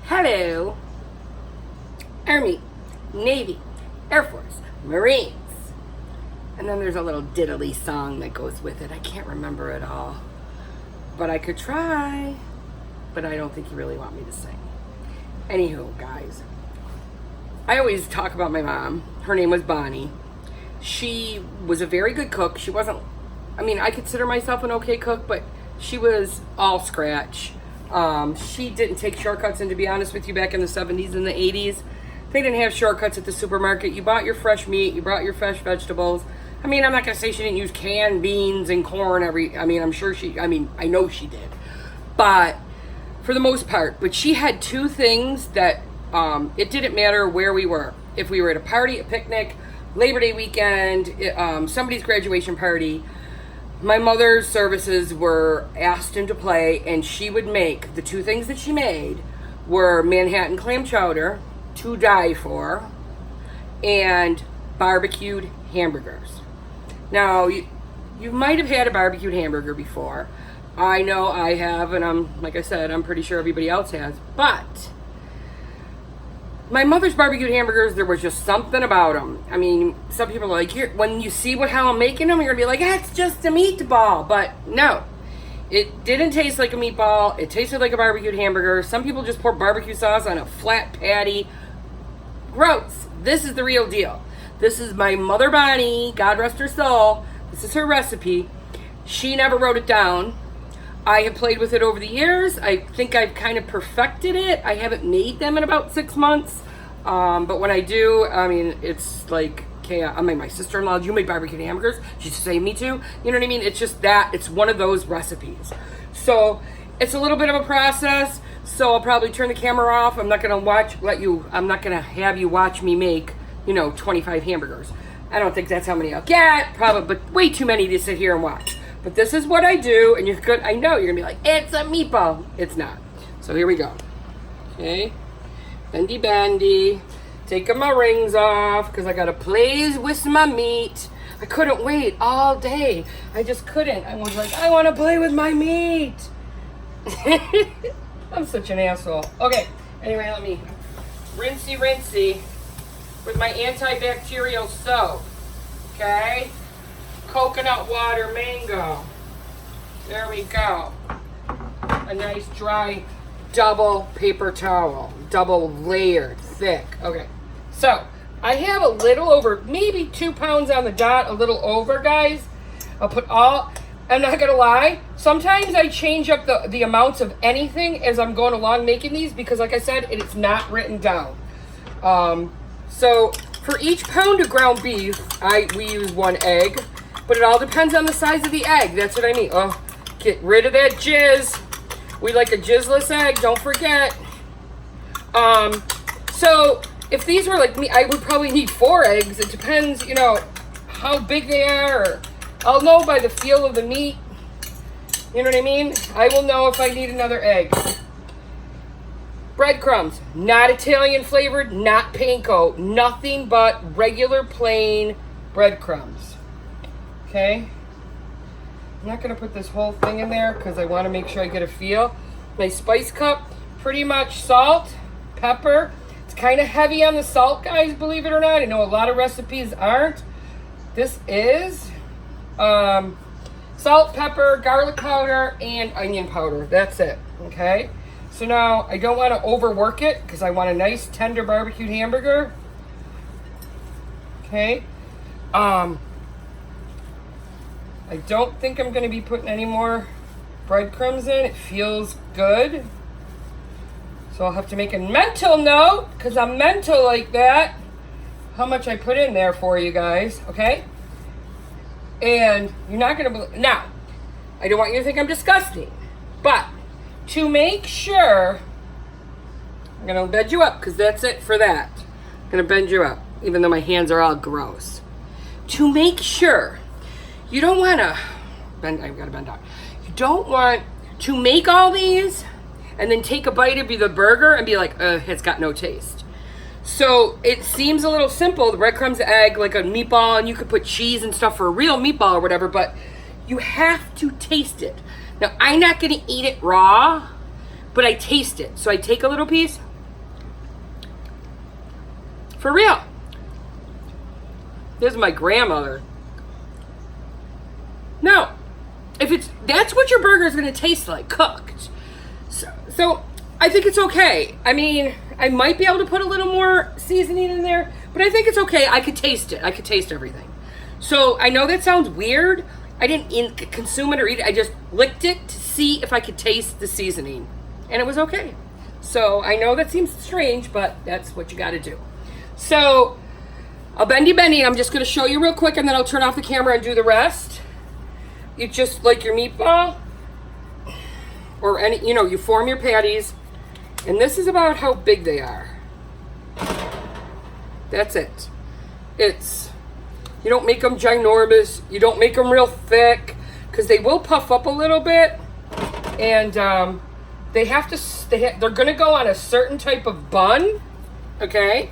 Hello, Army, Navy, Air Force, Marines. And then there's a little diddly song that goes with it. I can't remember it all, but I could try, but I don't think you really want me to sing. Anywho, guys, I always talk about my mom. Her name was Bonnie. She was a very good cook. She wasn't, I mean, I consider myself an okay cook, but she was all scratch. She didn't take shortcuts, and to be honest with you, back in the 70s and the 80s, they didn't have shortcuts at the supermarket. You bought your fresh meat, you brought your fresh vegetables. I mean, I'm not going to say she didn't use canned beans and corn I'm sure I know she did. But for the most part, but she had two things that it didn't matter where we were. If we were at a party, a picnic, Labor Day weekend, somebody's graduation party, my mother's services were asked into play, and she would make, the two things that she made were Manhattan clam chowder, to die for, and barbecued hamburgers. Now, you might have had a barbecued hamburger before. I know I have, and like I said, I'm pretty sure everybody else has, but my mother's barbecued hamburgers, there was just something about them. I mean, some people are like, here, when you see how I'm making them, you're gonna be like, it's just a meatball. But no, it didn't taste like a meatball. It tasted like a barbecued hamburger. Some people just pour barbecue sauce on a flat patty. Gross. This is the real deal. This is my mother Bonnie, God rest her soul. This is her recipe. She never wrote it down. I have played with it over the years. I think I've kind of perfected it. I haven't made them in about 6 months. But when I do, I mean, it's like chaos. I mean, my sister-in-law, you make barbecued hamburgers? She saved me too. You know what I mean? It's just that. It's one of those recipes. So it's a little bit of a process. So I'll probably turn the camera off. I'm not going to have you watch me make, 25 hamburgers. I don't think that's how many I'll get. Probably, but way too many to sit here and watch. But this is what I do, and I know you're gonna be like, it's a meatball. It's not. So here we go. Okay, bendy bandy. Taking my rings off because I gotta play with my meat. I couldn't wait all day. I just couldn't. I was like, I want to play with my meat. I'm such an asshole. Okay. Anyway, let me rinsey with my antibacterial soap. Okay. Coconut water mango. There we go. A nice dry double paper towel. Double layered, thick. Okay. So, I have a little over, maybe 2 pounds on the dot, a little over, guys. I'll put I'm not going to lie. Sometimes I change up the amounts of anything as I'm going along making these because, like I said, it's not written down. So, for each pound of ground beef, we use 1 egg. But it all depends on the size of the egg. That's what I mean. Oh, get rid of that jizz. We like a jizzless egg, don't forget. So if these were like me, I would probably need 4 eggs. It depends, how big they are. Or I'll know by the feel of the meat. You know what I mean? I will know if I need another egg. Breadcrumbs, not Italian flavored, not panko. Nothing but regular plain breadcrumbs. Okay, I'm not going to put this whole thing in there because I want to make sure I get a feel. My spice cup, pretty much salt, pepper. It's kind of heavy on the salt, guys, believe it or not. I know a lot of recipes aren't. This is salt, pepper, garlic powder, and onion powder. That's it, okay? So now I don't want to overwork it because I want a nice tender barbecued hamburger. Okay. I don't think I'm going to be putting any more breadcrumbs in. It feels good. So I'll have to make a mental note, because I'm mental like that, how much I put in there for you guys, okay? And you're not going to believe. Now, I don't want you to think I'm disgusting, but to make sure, I'm going to bend you up, because that's it for that. I'm going to bend you up, even though my hands are all gross. To make sure, you don't want to bend. I've got to bend down. You don't want to make all these and then take a bite of the burger and be like, it's got no taste. So it seems a little simple. The breadcrumbs, egg, like a meatball, and you could put cheese and stuff for a real meatball or whatever, but you have to taste it. Now, I'm not going to eat it raw, but I taste it. So I take a little piece, For real. This is my grandmother. No. That's what your burger is going to taste like, cooked. So I think it's okay. I mean, I might be able to put a little more seasoning in there, but I think it's okay. I could taste it. I could taste everything. So I know that sounds weird. I didn't consume it or eat it. I just licked it to see if I could taste the seasoning, and it was okay. So I know that seems strange, but that's what you got to do. So I'll bendy. I'm just going to show you real quick, and then I'll turn off the camera and do the rest. You just like your meatball, or any, you form your patties, and this is about how big they are. That's it. You don't make them ginormous. You don't make them real thick, because they will puff up a little bit, and they're going to go on a certain type of bun. Okay,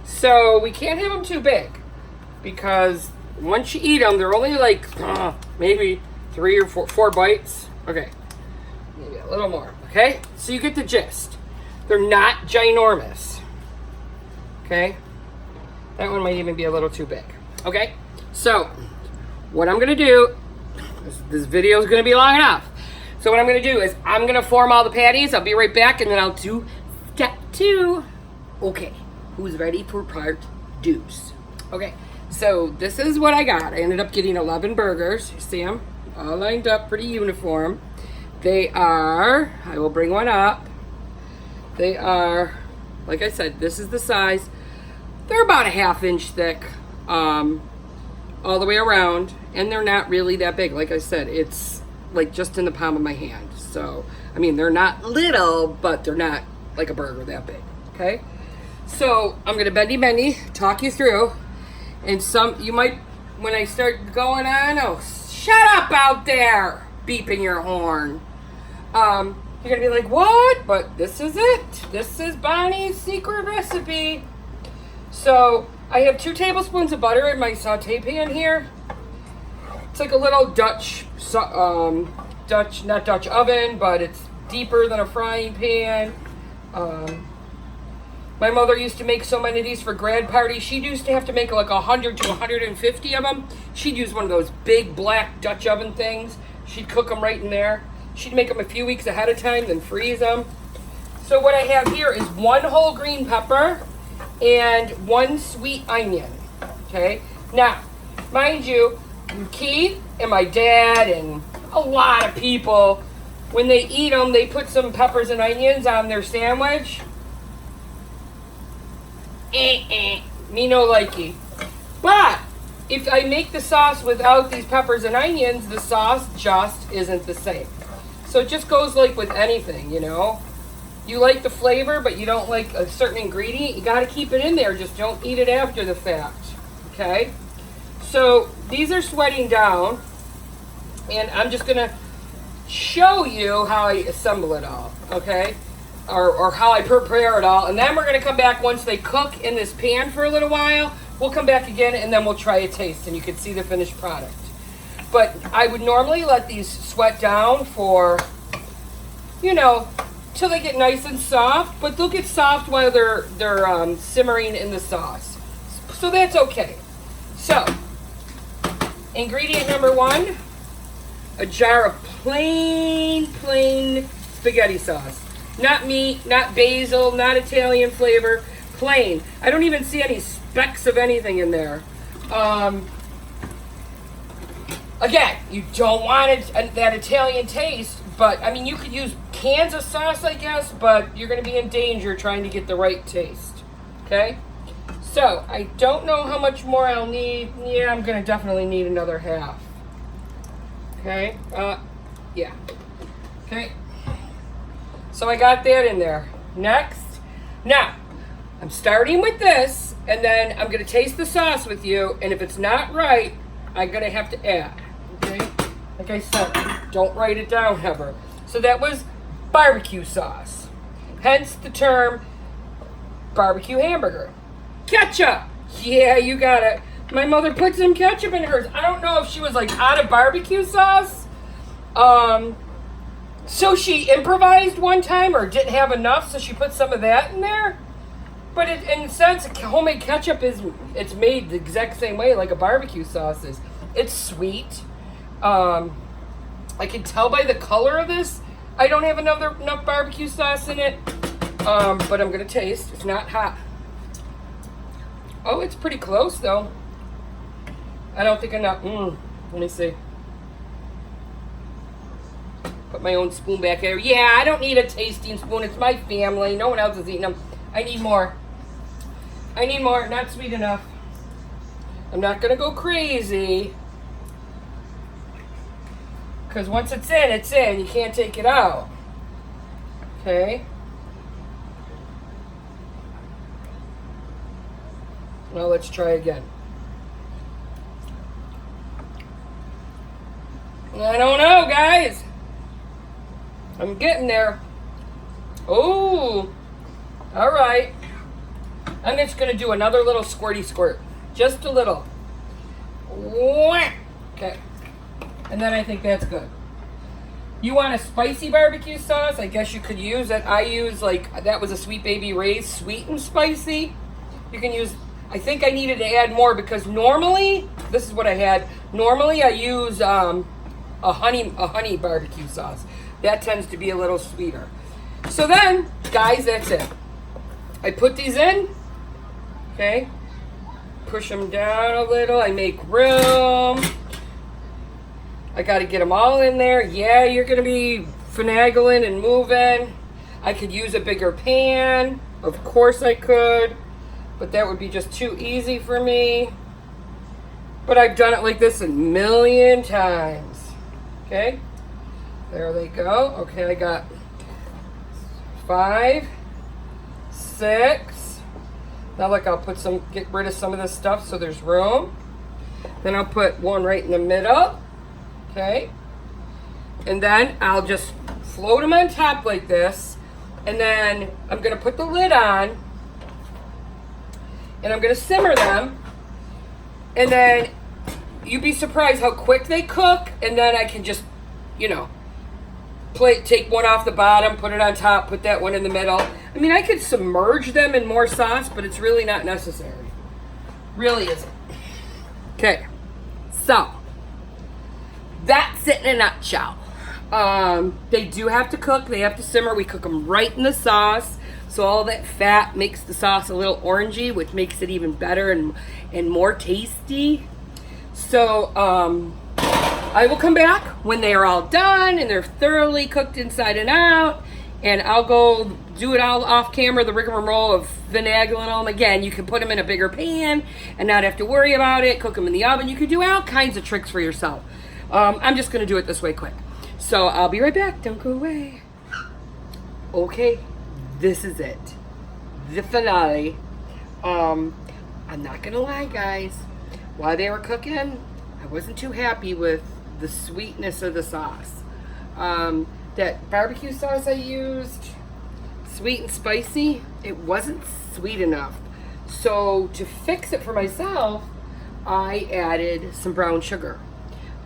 so we can't have them too big, because once you eat them, they're only like maybe 3 or 4 bites. Okay, maybe a little more. Okay, so you get the gist. They're not ginormous. Okay, that one might even be a little too big. Okay, so what I'm gonna do, this video is gonna be long enough. So what I'm gonna do is I'm gonna form all the patties. I'll be right back, and then I'll do step 2. Okay, who's ready for part 2? Okay, so this is what I got. I ended up getting 11 burgers. You see them all lined up, pretty uniform. They are, I will bring one up. They are, like I said, this is the size. They're about a 1/2 inch thick. All the way around, and they're not really that big. Like I said, it's like just in the palm of my hand. So I mean, they're not little, but they're not like a burger that big. Okay, so I'm gonna bendy talk you through, and you might, when I start going on, oh, shut up out there beeping your horn, you're gonna be like, what? But this is it. This is Bonnie's secret recipe. So I have 2 tablespoons of butter in my saute pan here. It's like a little not Dutch oven, but it's deeper than a frying pan. My mother used to make so many of these for grad parties. She used to have to make like 100 to 150 of them. She'd use one of those big black Dutch oven things. She'd cook them right in there. She'd make them a few weeks ahead of time, then freeze them. So what I have here is 1 whole green pepper and 1 sweet onion. Okay, now mind you, Keith and my dad and a lot of people, when they eat them, they put some peppers and onions on their sandwich. Me no likey. But if I make the sauce without these peppers and onions, the sauce just isn't the same. So it just goes like with anything, You like the flavor, but you don't like a certain ingredient, you got to keep it in there. Just don't eat it after the fact. Okay? So these are sweating down, and I'm just going to show you how I assemble it all. Okay? Or how I prepare it all. And then we're going to come back once they cook in this pan for a little while. We'll come back again, and then we'll try a taste, and you can see the finished product. But I would normally let these sweat down for, till they get nice and soft, but they'll get soft while they're simmering in the sauce. So that's okay. So, ingredient number 1, a jar of plain spaghetti sauce. Not meat, not basil, not Italian flavor, plain. I don't even see any specks of anything in there. Again, you don't want that Italian taste, but I mean, you could use cans of sauce, I guess, but you're going to be in danger trying to get the right taste. Okay? So, I don't know how much more I'll need. Yeah, I'm going to definitely need another half. Okay? Yeah. Okay. So I got that in there. Next. Now, I'm starting with this, and then I'm going to taste the sauce with you, and if it's not right, I'm going to have to add. Okay? Like I said, don't write it down ever. So that was barbecue sauce. Hence the term barbecue hamburger. Ketchup. Yeah, you got it. My mother put some ketchup in hers. I don't know if she was like out of barbecue sauce. So she improvised one time or didn't have enough, so she put some of that in there. But in a sense, homemade ketchup it's made the exact same way like a barbecue sauce is. It's sweet. I can tell by the color of this, I don't have enough barbecue sauce in it. But I'm gonna taste. It's not hot. Oh, it's pretty close though. I don't think enough. Let me see. Put my own spoon back there. Yeah, I don't need a tasting spoon. It's my family. No one else is eating them. I need more. I need more. Not sweet enough. I'm not gonna go crazy. Because once it's in, it's in. You can't take it out. Okay. Well, let's try again. I don't know, guys. I'm getting there. Oh, all right. I'm just going to do another little squirty squirt. Just a little. Okay. And then I think that's good. You want a spicy barbecue sauce? I guess you could use it. I use, like, that was a Sweet Baby Ray's sweet and spicy. You can use, I think I needed to add more because normally, this is what I had. Normally I use a honey barbecue sauce. That tends to be a little sweeter. So then, guys, that's it. I put these in. Okay. Push them down a little. I make room. I got to get them all in there. Yeah, you're going to be finagling and moving. I could use a bigger pan. Of course I could. But that would be just too easy for me. But I've done it like this a million times. Okay. There they go. Okay, I got 5, 6. Now look, I'll put get rid of some of this stuff so there's room. Then I'll put one right in the middle. Okay. And then I'll just float them on top like this. And then I'm going to put the lid on. And I'm going to simmer them. And then you'd be surprised how quick they cook. And then I can just, you know, take one off the bottom, put it on top, put that one in the middle. I mean, I could submerge them in more sauce, but it's really not necessary. Really isn't. Okay. So, that's it in a nutshell. They do have to cook. They have to simmer. We cook them right in the sauce. So all that fat makes the sauce a little orangey, which makes it even better and more tasty. So, I will come back when they are all done and they're thoroughly cooked inside and out. And I'll go do it all off camera, the rigmarole of finagling them. Again, you can put them in a bigger pan and not have to worry about it. Cook them in the oven. You can do all kinds of tricks for yourself. I'm just going to do it this way quick. So I'll be right back. Don't go away. Okay, this is it. The finale. I'm not going to lie, guys. While they were cooking, I wasn't too happy with the sweetness of the sauce. That barbecue sauce I used, sweet and spicy, it wasn't sweet enough. So to fix it for myself, I added some brown sugar.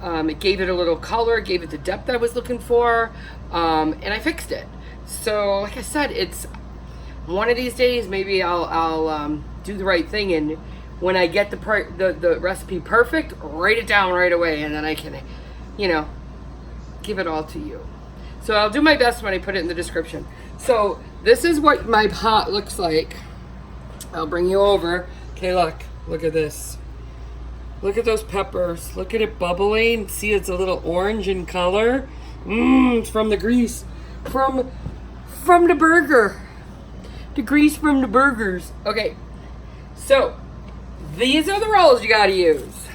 It gave it a little color, gave it the depth I was looking for, and I fixed it. So like I said, it's one of these days maybe I'll do the right thing, and when I get the recipe perfect, write it down right away, and then I can, you know, give it all to you. So I'll do my best when I put it in the description. So this is what my pot looks like. I'll bring you over. Okay, look at this. Look at those peppers. Look at it bubbling. See, it's a little orange in color. It's from the grease. From the burger. The grease from the burgers. Okay, so these are the rolls you gotta use.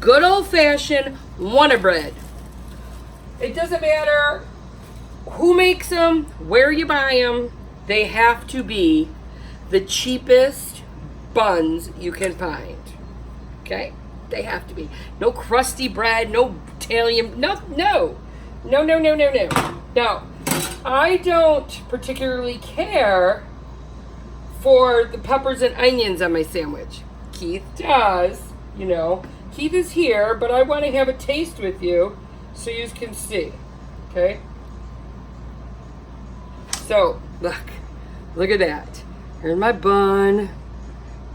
Good old-fashioned Wonder Bread. It doesn't matter who makes them, where you buy them. They have to be the cheapest buns you can find. Okay? They have to be. No crusty bread, no Italian, no. Now, I don't particularly care for the peppers and onions on my sandwich. Keith does, you know. Keith is here, but I want to have a taste with you so you can see. Okay? So, look at that. Here's my bun.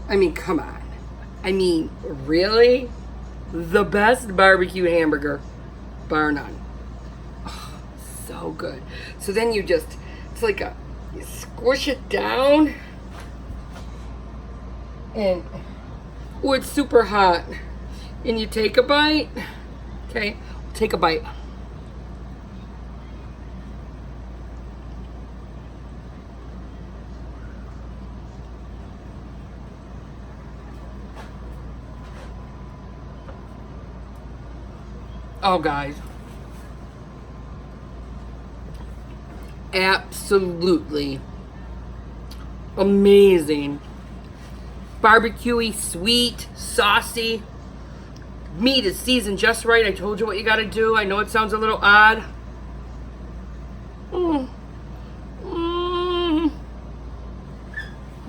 I mean, come on. I mean, really? The best barbecue hamburger, bar none. Oh, so good. So then you just, it's like you squish it down. And, oh, it's super hot. And you take a bite. Okay, take a bite. Oh, guys. Absolutely amazing. Barbecuey, sweet, saucy. Meat is seasoned just right. I told you what you got to do. I know it sounds a little odd. Mm. Mm.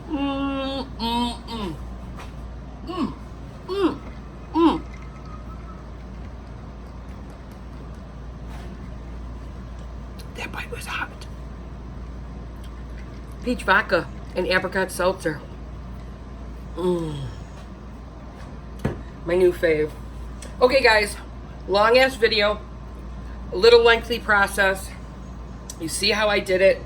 Mm. Mm. Mm. Mm. Mm. Mm. That bite was hot. Peach vodka and apricot seltzer. Mm. My new fave. Okay, guys, long ass video, a little lengthy process. You see how I did it.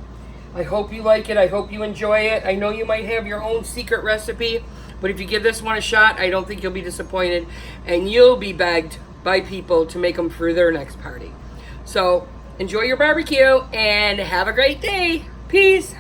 I hope you like it. I hope you enjoy it. I know you might have your own secret recipe, but if you give this one a shot, I don't think you'll be disappointed, and you'll be begged by people to make them for their next party. So enjoy your barbecue and have a great day. Peace.